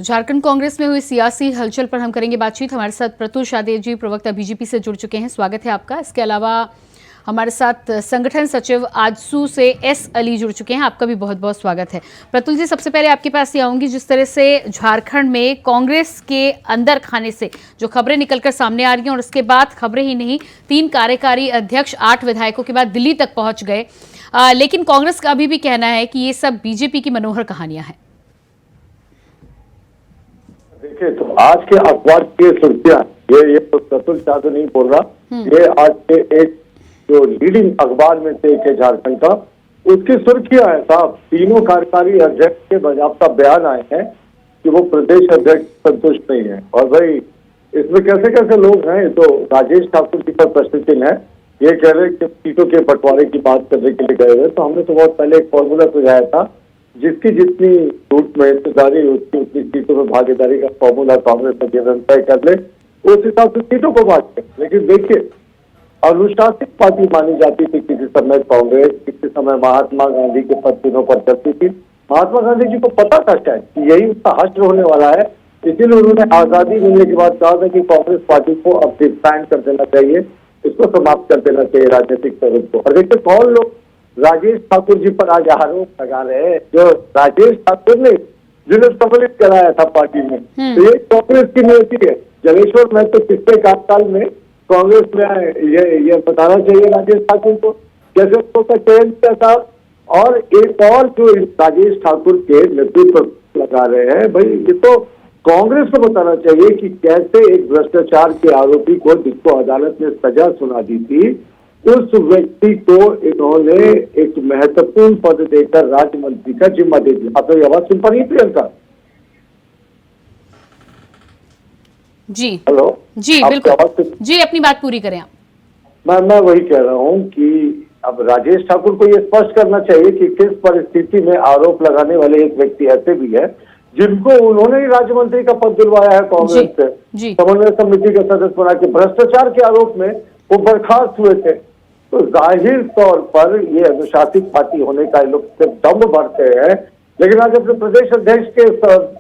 तो झारखंड कांग्रेस में हुई सियासी हलचल पर हम करेंगे बातचीत। हमारे साथ प्रतुल शाहदेव जी, प्रवक्ता बीजेपी से जुड़ चुके हैं, स्वागत है आपका। इसके अलावा हमारे साथ संगठन सचिव आजसू से एस अली जुड़ चुके हैं, आपका भी बहुत बहुत स्वागत है। प्रतुल जी, सबसे पहले आपके पास ये आऊंगी, जिस तरह से झारखंड में कांग्रेस के अंदर खाने से जो खबरें निकलकर सामने आ रही हैं, और उसके बाद खबरें ही नहीं, 3 कार्यकारी अध्यक्ष 8 विधायकों के बाद दिल्ली तक पहुंच गए, लेकिन कांग्रेस का अभी भी कहना है कि ये सब बीजेपी की मनोहर कहानियां हैं। देखिए, तो आज के अखबार की सुर्खियां, ये तो प्रतुल शाह नहीं बोल रहा, ये आज के एक जो लीडिंग अखबार में से एक है झारखंड का, उसकी सुर्खियां है साहब। तीनों कार्यकारी अध्यक्ष के बाकायदा बयान आए हैं कि वो प्रदेश अध्यक्ष संतुष्ट नहीं है। और भाई, इसमें कैसे कैसे लोग हैं, तो राजेश ठाकुर जी का प्रश्न चिन्ह है। ये कह रहे कि सीटों के बंटवारे की बात करने के लिए गए हुए, तो हमने तो बहुत पहले एक फॉर्मूला सुझाया था, जिसकी जितनी रूट में हिस्सेदारी, उसकी उतनी सीटों में भागीदारी का फॉर्मूला कांग्रेस अध्ययन तय कर ले, उस हिसाब से सीटों को बांटे। लेकिन देखिए, अनुशासित पार्टी मानी जाती थी किसी समय कांग्रेस, किसी समय महात्मा गांधी के पद चिन्हों पर चलती थी। महात्मा गांधी जी को पता था शायद कि यही उसका हश्र होने वाला है, इसीलिए उन्होंने आजादी मिलने के बाद कहा था कि कांग्रेस पार्टी को अब डिस्बैंड कर देना चाहिए, इसको समाप्त कर देना चाहिए राजनीतिक स्वरूप को। और देखिए, कौन लोग राजेश ठाकुर जी पर आज आरोप लगा रहे हैं, जो राजेश ठाकुर ने जिन्हें सम्मिलित कराया था पार्टी में, तो ये कांग्रेस की नीति है। जलेश्वर महतो तो पिछले कार्यकाल में कांग्रेस में आए, ये बताना चाहिए राजेश ठाकुर को कैसे उसका चयन किया था। और एक और जो राजेश ठाकुर के नेतृत्व लगा रहे हैं, भाई ये तो कांग्रेस को बताना चाहिए कि कैसे एक भ्रष्टाचार के आरोपी को, जिसको अदालत ने सजा सुना दी थी, उस व्यक्ति को इन्होंने एक महत्वपूर्ण पद देकर राज्य मंत्री का जिम्मा दे दिया। आप तो आवाज सुन पा रही प्रियंका? जी हेलो जी, बिल्कुल जी, अपनी बात पूरी करें आप। मैं वही कह रहा हूँ कि अब राजेश ठाकुर को ये स्पष्ट करना चाहिए कि किस परिस्थिति में आरोप लगाने वाले एक व्यक्ति ऐसे भी है जिनको उन्होंने ही राज्य मंत्री का पद दिलवाया है कांग्रेस से, समन्वय समिति के सदस्य बना के, भ्रष्टाचार के आरोप में वो बर्खास्त हुए थे। तो जाहिर तौर पर ये अनुशासित पार्टी होने का लोग सिर्फ दम भरते हैं, लेकिन आज अपने प्रदेश अध्यक्ष के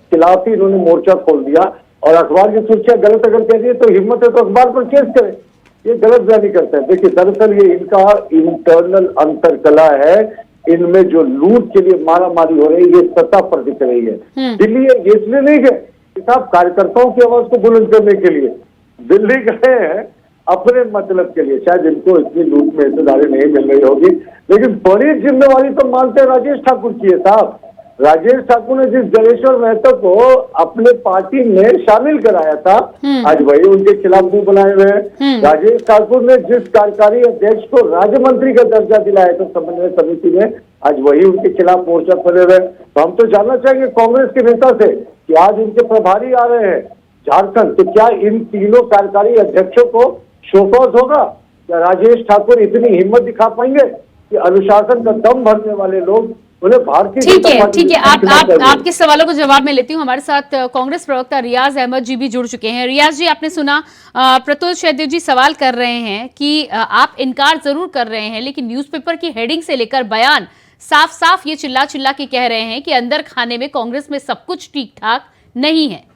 खिलाफ ही इन्होंने मोर्चा खोल दिया। और अखबार की सुर्खियां गलत अगर कह दिए तो हिम्मत है तो अखबार पर केस करें, ये गलत बयानी करते हैं। देखिए, दरअसल ये इनका इंटरनल अंतरकला है, इनमें जो लूट के लिए मारा मारी हो रही है, ये सत्ता पर दिख रही है। दिल्ली ये इसलिए नहीं गए कि साहब कार्यकर्ताओं की आवाज को बुलंद करने के लिए, दिल्ली गए हैं अपने मतलब के लिए। शायद इनको इतनी लूट में हिस्सेदारी नहीं मिल रही होगी, लेकिन बड़ी जिम्मेवारी तो मानते राजेश ठाकुर की है साहब। राजेश ठाकुर ने जिस जलेश्वर महतो को अपने पार्टी में शामिल कराया था, आज वही उनके खिलाफ मुंह बनाए हुए हैं। राजेश ठाकुर ने जिस कार्यकारी अध्यक्ष को राज्य मंत्री का दर्जा दिलाया था समन्वय समिति में, आज वही उनके खिलाफ मोर्चा खोले हुए। तो हम तो जानना चाहेंगे कांग्रेस के नेता से कि आज उनके प्रभारी आ रहे हैं झारखंड, तो क्या इन तीनों कार्यकारी अध्यक्षों को शोकॉज होगा? क्या राजेश ठाकुर इतनी हिम्मत दिखा पाएंगे कि अनुशासन का दम भरने वाले लोग उन्हें भारतीय? ठीक है, आपके सवालों को जवाब में लेती हूँ। हमारे साथ कांग्रेस प्रवक्ता रियाज अहमद जी भी जुड़ चुके हैं। रियाज जी, आपने सुना प्रतुल शाहदेव जी सवाल कर रहे हैं कि आप इनकार जरूर कर रहे हैं, लेकिन न्यूज़पेपर की हेडिंग से लेकर बयान साफ साफ ये चिल्ला चिल्ला के कह रहे हैं कि अंदर खाने में कांग्रेस में सब कुछ ठीक ठाक नहीं है।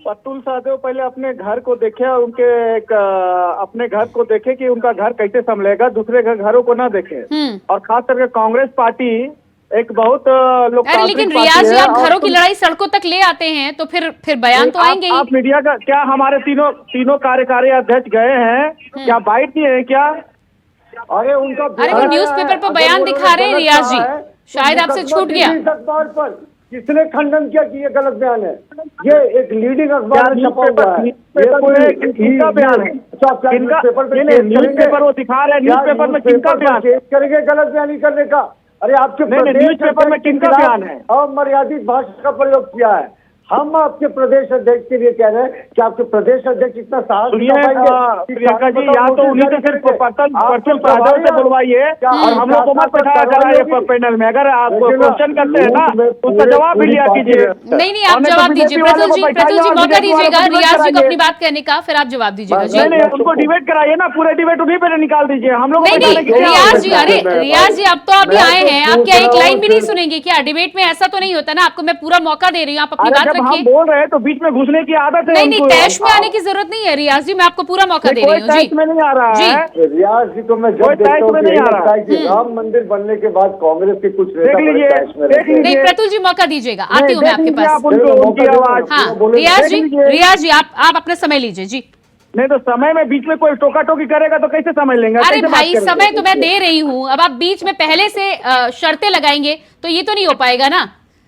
प्रतुल शाहदेव पहले अपने घर को देखे, उनके अपने घर को देखे कि उनका घर कैसे संभलेगा, दूसरे घरों को ना देखे। और खास करके कांग्रेस पार्टी एक बहुत लोकतांत्रिक, लेकिन रियाज जी, आप घरों की लड़ाई सड़कों तक ले आते हैं, तो फिर बयान तो आएंगे ही। आप मीडिया का क्या, हमारे तीनों कार्यकारी अध्यक्ष गए हैं, क्या बाइट दिए हैं क्या? अरे उनका, अरे न्यूज़पेपर पर बयान दिखा रहे हैं रियाज जी, शायद आपसे छूट गया। किसने खंडन किया कि ये गलत बयान है? ये एक लीडिंग अखबार में छपा हुआ है, किनका बयान है? न्यूज़पेपर वो दिखा रहे हैं, न्यूज़पेपर में किनका बयान करेंगे गलत बयानी करने का? अरे आपके न्यूज़पेपर में किनका बयान है? अमर्यादित भाषा का प्रयोग किया है, हम आपके प्रदेश अध्यक्ष के लिए कह रहे हैं कि आपके प्रदेश अध्यक्ष इतना साहस दिखा पाएंगे? प्रियंका जी, या तो उन्हीं से सिर्फ प्रतुल साधव से बुलवाइए और हम लोग को मत बैठाया कराइए पैनल में। अगर आप क्वेश्चन करते हैं ना तो उसका जवाब भी लिया कीजिए। नहीं, आप जवाब दीजिए। प्रतुल जी मौका दीजिएगा रियाज जी को अपनी बात कहने का, फिर आप जवाब दीजिएगा जी। नहीं, उनको डिबेट कराइए ना, पूरे डिबेट उन्हीं पे निकाल दीजिए। हम लोग नहीं, रियाज जी, अरे रियाज जी, अब तो अभी आए हैं, आप क्या एक लाइन भी नहीं सुनेंगे क्या? डिबेट में ऐसा तो नहीं होता ना, आपको मैं पूरा मौका दे रही हूँ, आप अपनी बात रखिए। हम बोल रहे हैं तो बीच में घुसने की आदत है। नहीं, तैश में आने की जरूरत नहीं है रियाज जी, मैं आपको पूरा मौका दे रही हूँ जी। में नहीं आ रहा है रियाज जी को मैं जब देखता हूँ नहीं आ रहा है कि राम मंदिर बनने के बाद कांग्रेस के कुछ नेता नहीं, प्रतुल जी मौका दीजिएगा, आती हूँ मैं आपके पास। उनकी आवाज। हाँ, रियाज जी आप अपना समय लीजिए जी। नहीं तो समय में बीच में कोई टोका टोकी करेगा तो कैसे समझ लेंगे? अरे भाई, समय तो मैं दे रही हूँ, अब आप बीच में पहले से शर्तें लगाएंगे तो ये तो नहीं हो पाएगा ना।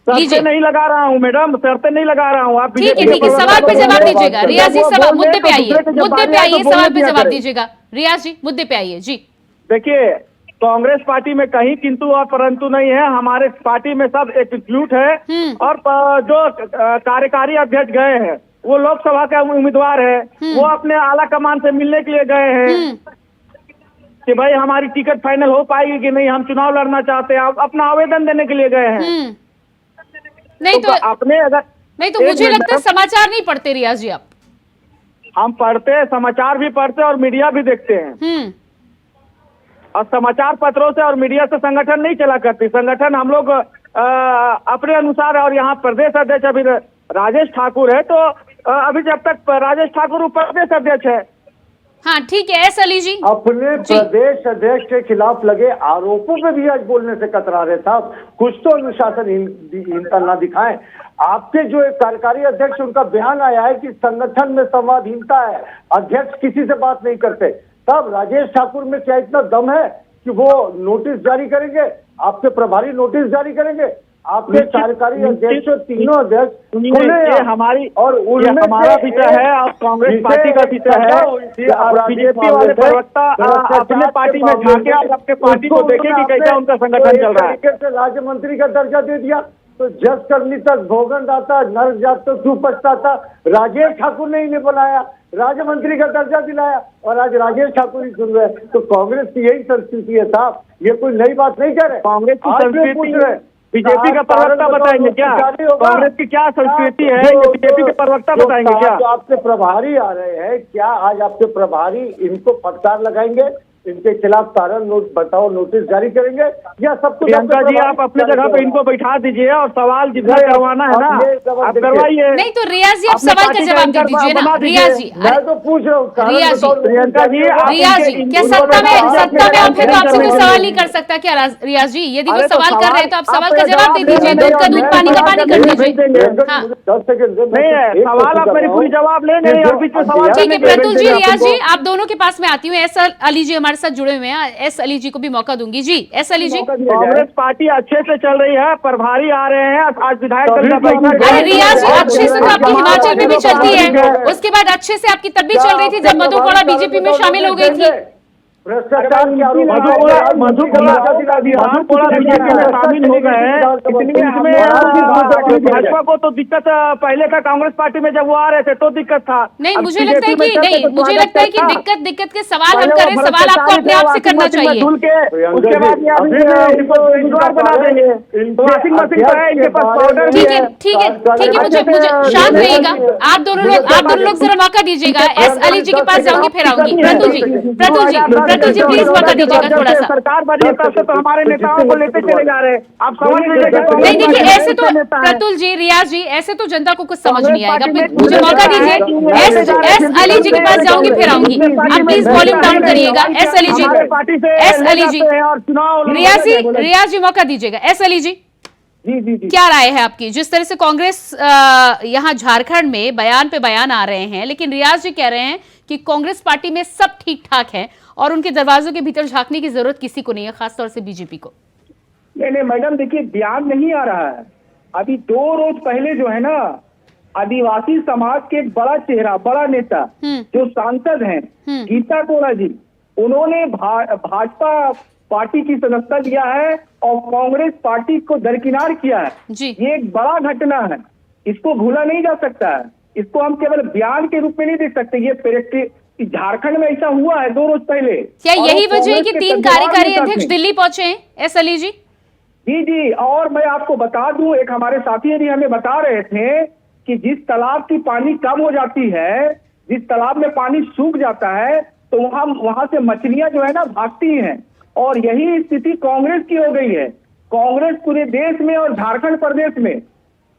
शर्तें नहीं लगा रहा हूँ मैडम, शर्तें नहीं लगा रहा हूँ। आप ठीक है, सवाल पे जवाब दीजिएगा रियाज जी। सवाल मुद्दे पे आइए, सवाल पे जवाब दीजिएगा रियाज जी, मुद्दे पे आइए जी। देखिए, कांग्रेस पार्टी में कहीं किंतु और परंतु नहीं है। हमारे पार्टी में सब एकजुट है और जो कार्यकारी अध्यक्ष गए हैं वो लोकसभा के उम्मीदवार है, वो अपने आला कमान से मिलने के लिए गए हैं कि भाई हमारी टिकट फाइनल हो पाएगी कि नहीं, हम चुनाव लड़ना चाहते हैं, अपना आवेदन देने के लिए गए हैं। नहीं तो अपने अगर नहीं तो मुझे लगता है समाचार नहीं पढ़ते रियाज जी आप। हम पढ़ते हैं, समाचार भी पढ़ते हैं और मीडिया भी देखते हैं। और समाचार पत्रों से और मीडिया से संगठन नहीं चला करती। संगठन हम लोग अपने अनुसार, और यहाँ प्रदेश अध्यक्ष अभी राजेश ठाकुर है, तो अभी जब तक राजेश ठाकुर प्रदेश अध्यक्ष है। हाँ ठीक है, एस अली जी अपने प्रदेश अध्यक्ष के खिलाफ लगे आरोपों पे भी आज बोलने से कतरा रहे साहब। कुछ तो अनुशासनहीनता ना दिखाएं। आपके जो एक कार्यकारी अध्यक्ष, उनका बयान आया है कि संगठन में संवादहीनता है, अध्यक्ष किसी से बात नहीं करते। तब राजेश ठाकुर में क्या इतना दम है कि वो नोटिस जारी करेंगे? आपके प्रभारी नोटिस जारी करेंगे? आपके कार्यकारी अध्यक्ष, तीनों अध्यक्ष हमारी और हमारा विषय है, आप कांग्रेस पार्टी का विषय है और बीजेपी वाले प्रवक्ता अपने पार्टी में झांके और अपने पार्टी को देखे कि कैसा उनका संगठन चल रहा है। राज्य मंत्री का दर्जा दे दिया तो जस करनी तक भोगन आता, नर जात तो क्यों पछताता? राजेश ठाकुर ने इन्हें बनाया, राज्य मंत्री का दर्जा दिलाया और आज राजेश ठाकुर ही सुन रहे हैं। तो कांग्रेस की यही संस्कृति है साहब, ये कोई नई बात नहीं कह रहे। कांग्रेस की संस्कृति बीजेपी का प्रवक्ता बताएंगे क्या? कांग्रेस की क्या संस्कृति है, ये बीजेपी के प्रवक्ता बताएंगे क्या? जो आपके प्रभारी आ रहे हैं, क्या आज आपके प्रभारी इनको फटकार लगाएंगे? इनके खिलाफ कारण बताओ, नोटिस जारी करेंगे या सब कुछ? प्रियंका जी, आप अपने जगह पे इनको बैठा दीजिए और सवाल जितना करवाना है ना आप करवाइए। नहीं तो रियाज जी आप सवाल का जवाब दे दीजिए ना। रियाज जी, मैं तो पूछ रहा हूँ प्रियंका जी, क्या सत्ता में आप फिर आपसे कोई सवाल नहीं कर सकता क्या रियाज जी? यदि वो सवाल कर रहे हैं तो आप सवाल का जवाब दे दीजिए, दूध का दूध पानी का पानी कर दीजिए। 10 सेकंड नहीं है सवाल, आप मेरी पूरी जवाब ले नहीं और बीच में सवाल। ठीक है प्रतुल जी, रियाज जी, आप दोनों के पास में आती हूँ। एस अली जी हमारे साथ जुड़े हुए हैं, एस अली जी को भी मौका दूंगी जी। एस अली जी, कांग्रेस पार्टी अच्छे से चल रही है, प्रभारी आ रहे हैं, आज विधायक दल का बैठक। अरे रियाज जी, अच्छे से तो आपकी हिमाचल में भी चलती है, उसके बाद अच्छे से आपकी तब भी चल रही थी जब मधुकोड़ा बीजेपी में शामिल हो गई थी। भ्रष्टाचार की मधुकोड़ा बीजेपी में शामिल हो गए हैं। इसमें भाजपा को तो दिक्कत पहले था, कांग्रेस पार्टी में जब वो आ रहे थे तो दिक्कत था। नहीं, मुझे लगता है कि नहीं, मुझे लगता है कि दिक्कत के सवाल हम करें, सवाल आपको अपने आप से करना चाहिए। उसके बाद बना देंगे, वॉशिंग मशीन का है इनके पास पाउडर। ठीक है, मुझे शांत रहिएगा। आप दोनों लोग जरा मौका दीजिएगा। एस अली जी के पास जाऊंगी, फिर आऊंगी। प्रतुल जी प्लीज मौका दीजिएगा थोड़ा सा। सरकार बनी तब से तो हमारे नेताओं को लेते चले जा रहे हैं, आप समझ नहीं। देखिए ऐसे तो प्रतुल जी, रियाज जी, ऐसे तो जनता को कुछ समझ नहीं आएगा। मुझे मौका दीजिए। एस अली जी के पास जाऊंगी, फिर आऊंगी। आप प्लीज वॉल्यूम डाउन करिएगा। एस अली जी, रियाज जी मौका दीजिएगा। एस अली जी, क्या राय है आपकी? जिस तरह से कांग्रेस यहाँ झारखंड में बयान पे बयान आ रहे हैं, लेकिन रियाज जी कह रहे हैं कि कांग्रेस पार्टी में सब ठीक ठाक है और उनके दरवाजों के भीतर झांकने की जरूरत किसी को नहीं है, खासतौर से बीजेपी को। नहीं मैडम, देखिए बयान नहीं आ रहा है। अभी 2 रोज पहले जो है ना, आदिवासी समाज के एक बड़ा चेहरा, बड़ा नेता जो सांसद हैं गीता कोड़ा जी, उन्होंने भाजपा पार्टी की सदस्यता लिया है और कांग्रेस पार्टी को दरकिनार किया है। जी। ये एक बड़ा घटना है। इसको भूला नहीं जा सकता है। इसको हम केवल बयान के रूप में नहीं देख सकते। ये प्रैक्टिस झारखंड में ऐसा हुआ है 2 रोज पहले। क्या यही वजह है कि 3 कार्यकारी अध्यक्ष दिल्ली पहुंचे हैं एस अली जी? जी, और मैं आपको बता दूं, एक हमारे साथी भी हमें बता रहे थे कि जिस तालाब की पानी कम हो जाती है, जिस तालाब में पानी सूख जाता है, तो वहां से मछलियां जो है ना भागती हैं। और यही स्थिति कांग्रेस की हो गई है। कांग्रेस पूरे देश में और झारखंड प्रदेश में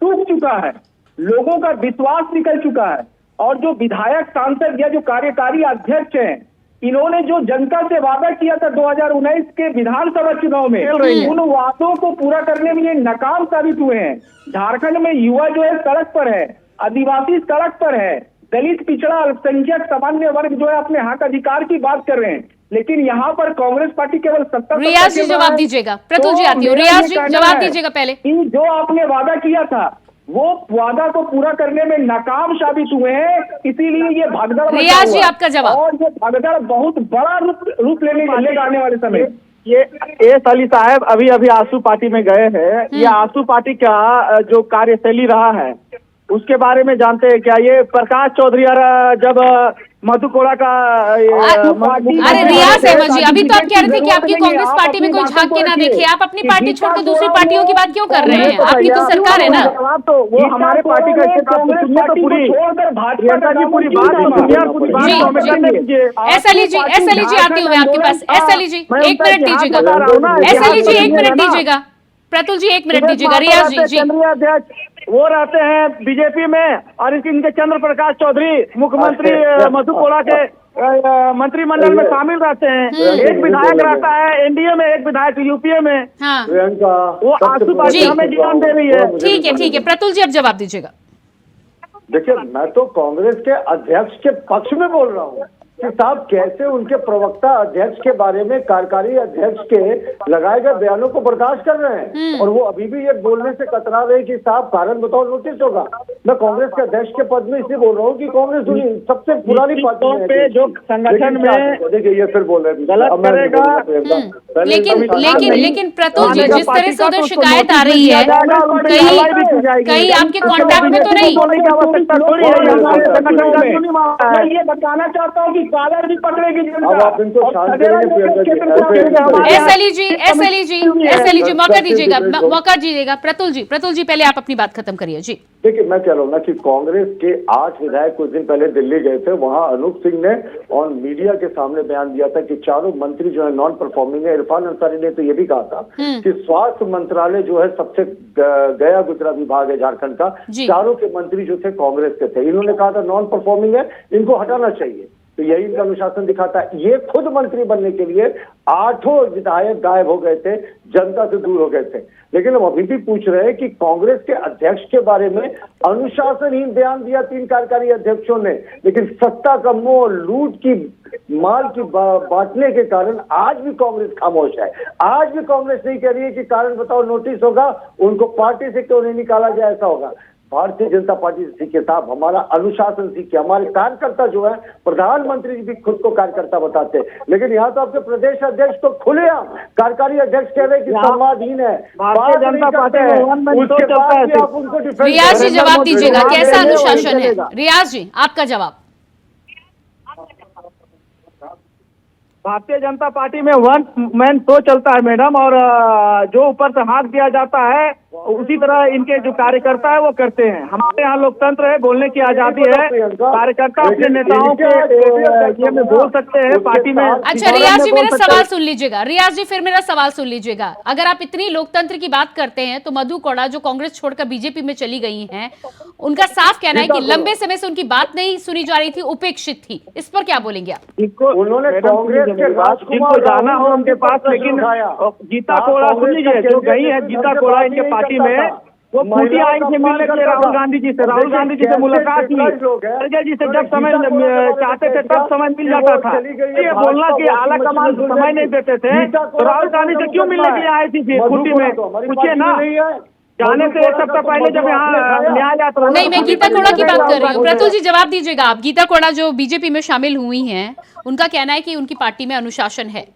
टूट चुका है, लोगों का विश्वास निकल चुका है। और जो विधायक, सांसद या जो कार्यकारी अध्यक्ष हैं, इन्होंने जो जनता से वादा किया था 2019 के विधानसभा चुनाव में, उन वादों को पूरा करने में ये नाकाम साबित हुए हैं। झारखंड में युवा जो है सड़क पर है, आदिवासी सड़क पर है, दलित, पिछड़ा, अल्पसंख्यक, सामान्य वर्ग जो है अपने हक अधिकार की बात कर रहे हैं। लेकिन यहाँ पर कांग्रेस पार्टी केवल 70। रियाज जी जवाब दीजिएगा, प्रतुल जी आती हो। रियाज जी जवाब दीजिएगा पहले। जो आपने वादा किया था वो वादा को पूरा करने में नाकाम साबित हुए हैं, इसीलिए ये भगदड़। रियाज जी आपका जवाब। और ये भगदड़ बहुत बड़ा रूप लेगा आने वाले समय। ये एस अली साहब अभी आंसू पार्टी में गए हैं। ये आंसू पार्टी का जो कार्यशैली रहा है उसके बारे में जानते हैं क्या? ये प्रकाश चौधरी जब मधु कोड़ा का अरे रियाज अहमद जी, अभी तो आप कह रहे थे कि आपकी कांग्रेस पार्टी में कोई झांक के ना देखे। आप अपनी पार्टी छोड़कर दूसरी पार्टियों की बात क्यों कर रहे हैं? आपकी तो सरकार है ना। तो वो हमारे पार्टी का एस अली जी आती हूँ मैं आपके पास। एस अली जी 1 मिनट दीजिएगा। एस अली जी 1 मिनट दीजिएगा। प्रतुल जी 1 मिनट दीजिएगा। रियाज जी वो रहते हैं बीजेपी में, और इनके चंद्र प्रकाश चौधरी मुख्यमंत्री मधु कोड़ा के मंत्रिमंडल में शामिल रहते हैं। एक विधायक रहता है एनडीए में, एक विधायक यूपीए में। वो आंसू पार्टी हमें जीवन दे रही है। ठीक है प्रतुल जी अब जवाब दीजिएगा। देखिए, मैं तो कांग्रेस के अध्यक्ष के पक्ष में बोल रहा हूँ कि साहब कैसे उनके प्रवक्ता अध्यक्ष के बारे में कार्यकारी अध्यक्ष के लगाए गए बयानों को बर्दाश्त कर रहे हैं, और वो अभी भी ये बोलने से कतरा रहे कि साहब कारण बताओ, नोटिस होगा। मैं कांग्रेस के अध्यक्ष के पद में इसलिए बोल रहा हूँ कि कांग्रेस सबसे पुरानी पार्टी है जो संगठन में, देखिए ये फिर बोल रहे हैं गलत करेगा। लेकिन प्रतुल जी, जिस तरह से उधर शिकायत आ रही है, कहीं आपके कॉन्टैक्ट में तो नहीं? मैं ये बताना चाहता हूँ कि कालर भी पकड़ेगी। अब आप इनको शांत करेंगे। एस अली जी मौका दीजिएगा। प्रतुल जी पहले आप अपनी बात खत्म करिए जी। देखिए, मैं कह रहा हूँ ना कि कांग्रेस के 8 विधायक कुछ दिन पहले दिल्ली गए थे। वहां अनूप सिंह ने और मीडिया के सामने बयान दिया था कि चारों मंत्री जो है नॉन परफॉर्मिंग है। इरफान अंसारी ने तो ये भी कहा था कि स्वास्थ्य मंत्रालय जो है सबसे गया गुजरा विभाग है झारखंड का। चारों के मंत्री जो थे कांग्रेस के थे। इन्होंने कहा था नॉन परफॉर्मिंग है, इनको हटाना चाहिए। तो यही इनका अनुशासन दिखाता है। ये खुद मंत्री बनने के लिए 8 विधायक गायब हो गए थे, जनता से दूर हो गए थे। लेकिन हम अभी भी पूछ रहे हैं कि कांग्रेस के अध्यक्ष के बारे में अनुशासनहीन बयान दिया 3 कार्यकारी अध्यक्षों ने, लेकिन सत्ता का मोह, लूट की माल की बांटने के कारण आज भी कांग्रेस खामोश है। आज भी कांग्रेस नहीं कह रही है कि कारण बताओ, नोटिस होगा, उनको पार्टी से क्यों नहीं निकाला जाए। ऐसा होगा। भारतीय जनता पार्टी से सीखे साहब, हमारा अनुशासन सीखे। हमारे कार्यकर्ता जो है, प्रधानमंत्री जी भी खुद को कार्यकर्ता बताते हैं, लेकिन यहाँ तो आपके प्रदेश अध्यक्ष तो खुलेआम कार्यकारी अध्यक्ष कह रहे हैं कि संवादहीन है। भारतीय जनता पार्टी आप उनको डिफेंड। रियाज जी जवाब दीजिएगा, कैसा अनुशासन है? रियाज जी आपका जवाब। भारतीय जनता पार्टी में वन मैन शो चलता है मैडम, और जो ऊपर से हाथ दिया जाता है उसी तरह इनके जो कार्यकर्ता है वो करते हैं। हमारे यहाँ लोकतंत्र है, बोलने की आजादी है। कार्यकर्ता अपने नेताओं के ये में बोल सकते हैं पार्टी में। अच्छा रियाज जी मेरा सवाल सुन लीजिएगा। रियाज जी फिर मेरा सवाल सुन लीजिएगा। अगर आप इतनी लोकतंत्र की बात करते हैं तो मधु कोड़ा जो कांग्रेस छोड़कर बीजेपी में चली गई हैं, उनका साफ कहना है कि लंबे समय से उनकी बात नहीं सुनी जा रही थी, उपेक्षित थी। इस पर क्या बोलेंगे आप? उन्होंने कांग्रेस के जिनको जाना हो उनके पास, लेकिन गीता कोड़ा सुन लीजिए, जो गई है गीता कोड़ा इनके पार्टी में, वो खूंटी आई थी मिलने के लिए राहुल गांधी जी से। राहुल गांधी जी से मुलाकात हुई, खड़गे जी से जब समय चाहते थे तब समय मिल जाता था। ये बोलना कि आला कमान समय नहीं देते थे, तो राहुल गांधी से क्यों मिलने के लिए आई थी फिर खूंटी में? पूछिए ना, जाने से 1 सप्ताह पहले जब यहाँ न्याय यात्रा। नहीं, मैं गीता कोड़ा की बात कर रही हूँ। प्रतुल जी जवाब दीजिएगा आप। गीता कोड़ा जो बीजेपी में शामिल हुई हैं, उनका कहना है कि उनकी पार्टी में अनुशासन है।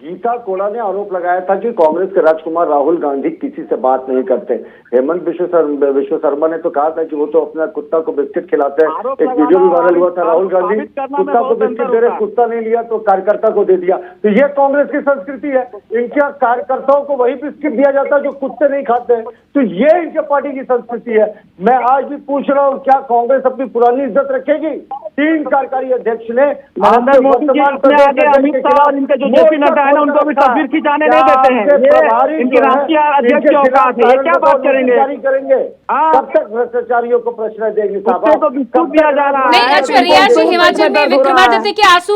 गीता कोड़ा ने आरोप लगाया था कि कांग्रेस के राजकुमार राहुल गांधी किसी से बात नहीं करते। हेमंत विश्व शर्मा ने तो कहा था कि वो तो अपना कुत्ता को बिस्किट खिलाते हैं। एक वीडियो भी वायरल हुआ था, राहुल गांधी कुत्ता को बिस्किट दे रहे, कुत्ता नहीं लिया तो कार्यकर्ता को दे दिया। तो ये कांग्रेस की संस्कृति है, इनके कार्यकर्ताओं को वही बिस्किट दिया जाता है जो कुत्ते नहीं खाते हैं। तो ये इनके पार्टी की संस्कृति है। मैं आज भी पूछ रहा हूँ, क्या कांग्रेस अपनी पुरानी इज्जत रखेगी? 3 कार्यकारी अध्यक्ष ने नरेंद्र मोदी जी अपने आगे अमित शाह और इनके जो जेपी नड्डा है ना, उनको भी तस्वीर खिंचाने नहीं देते हैं। ये इनके राष्ट्रीय अध्यक्ष की औकात है, ये क्या बात करेंगे? कब तक भ्रष्टाचारियों को प्रश्रय देंगे? कुत्ते को बिस्कुट दिया जा रहा नहीं, है। अच्छा रियाज जी, हिमाचल में विक्रमादित्य के आंसू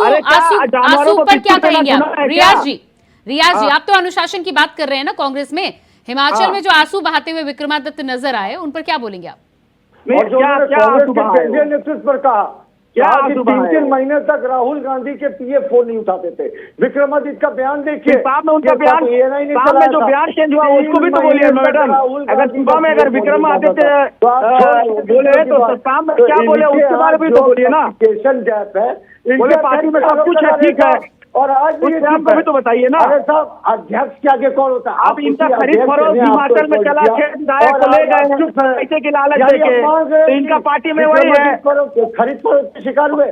पर क्या कहेंगे आप? रियाज जी, आप तो अनुशासन की बात कर रहे हैं ना कांग्रेस में। हिमाचल में जो आंसू बहाते हुए विक्रमादित्य नजर आए, उन पर क्या बोलेंगे आप? और जो कांग्रेस के केंद्रीय नेतृत्व पर कहा क्या 3 महीने तक राहुल गांधी के पीए फोन नहीं उठाते थे। विक्रमादित्य का बयान देखिए, साहब में उनका बयान, साहब में जो बयान चेंज हुआ उसको भी तो बोलिए मैडम। अगर सुबह में अगर विक्रमादित्य बोले तो शाम में क्या बोले उसके बारे में तो बोलिए ना। गैप है, बोले पार्टी में सब कुछ है, ठीक है, और आज भी भी तो बताइए ना। अरे साहब, अध्यक्ष के आगे कौन होता है? आप इनका खरीद फरोख्त हिमाचल में चला, 6 विधायक को ले गए पैसे की लालच देके, तो इनका पार्टी में वही है, खरीद फरोख्त के शिकार हुए।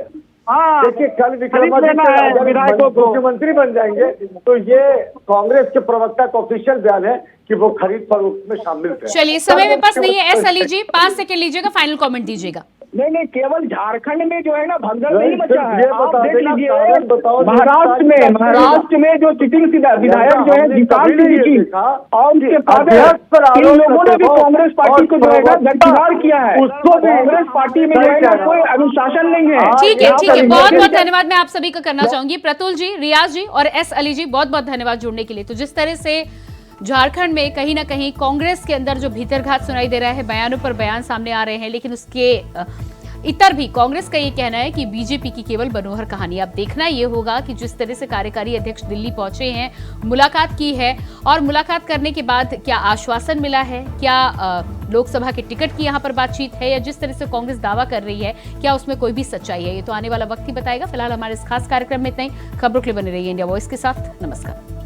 हाँ, देखिए, कल विक्रमादित्य विधायकों को मुख्यमंत्री बन जाएंगे तो ये कांग्रेस के प्रवक्ता का ऑफिशियल बयान है कि वो खरीद फरोख्त में शामिल थे। चलिए, समय में पास नहीं है। एस अली जी 5 सेकंड लीजिएगा, फाइनल कमेंट दीजिएगा। नहीं, केवल झारखंड में जो है ना भगदड़ नहीं मचा है। आप देख लीजिए, महाराष्ट्र में जो सिटिंग विधायक जो है जितान जी और उसके फादर, इन लोगों ने भी कांग्रेस पार्टी को जो है ना गद्दार किया है। उसको कांग्रेस पार्टी में जो है ना कोई अनुशासन नहीं है। ठीक है, बहुत बहुत धन्यवाद मैं आप सभी का करना चाहूंगी। प्रतुल जी, रियाज जी और एस अली जी, बहुत बहुत धन्यवाद जुड़ने के लिए। तो जिस तरह से झारखंड में कहीं ना कहीं कांग्रेस के अंदर जो भीतरघात सुनाई दे रहा है, बयानों पर बयान सामने आ रहे हैं, लेकिन उसके इतर भी कांग्रेस का ये कहना है कि बीजेपी की केवल मनोहर कहानी। अब देखना ये होगा कि जिस तरह से कार्यकारी अध्यक्ष दिल्ली पहुंचे हैं, मुलाकात की है, और मुलाकात करने के बाद क्या आश्वासन मिला है, क्या लोकसभा के टिकट की यहां पर बातचीत है, या जिस तरह से कांग्रेस दावा कर रही है क्या उसमें कोई भी सच्चाई है, ये तो आने वाला वक्त ही बताएगा। फिलहाल हमारे इस खास कार्यक्रम में इतना ही। खबरों के लिए बने रहिए इंडिया वॉइस के साथ। नमस्कार।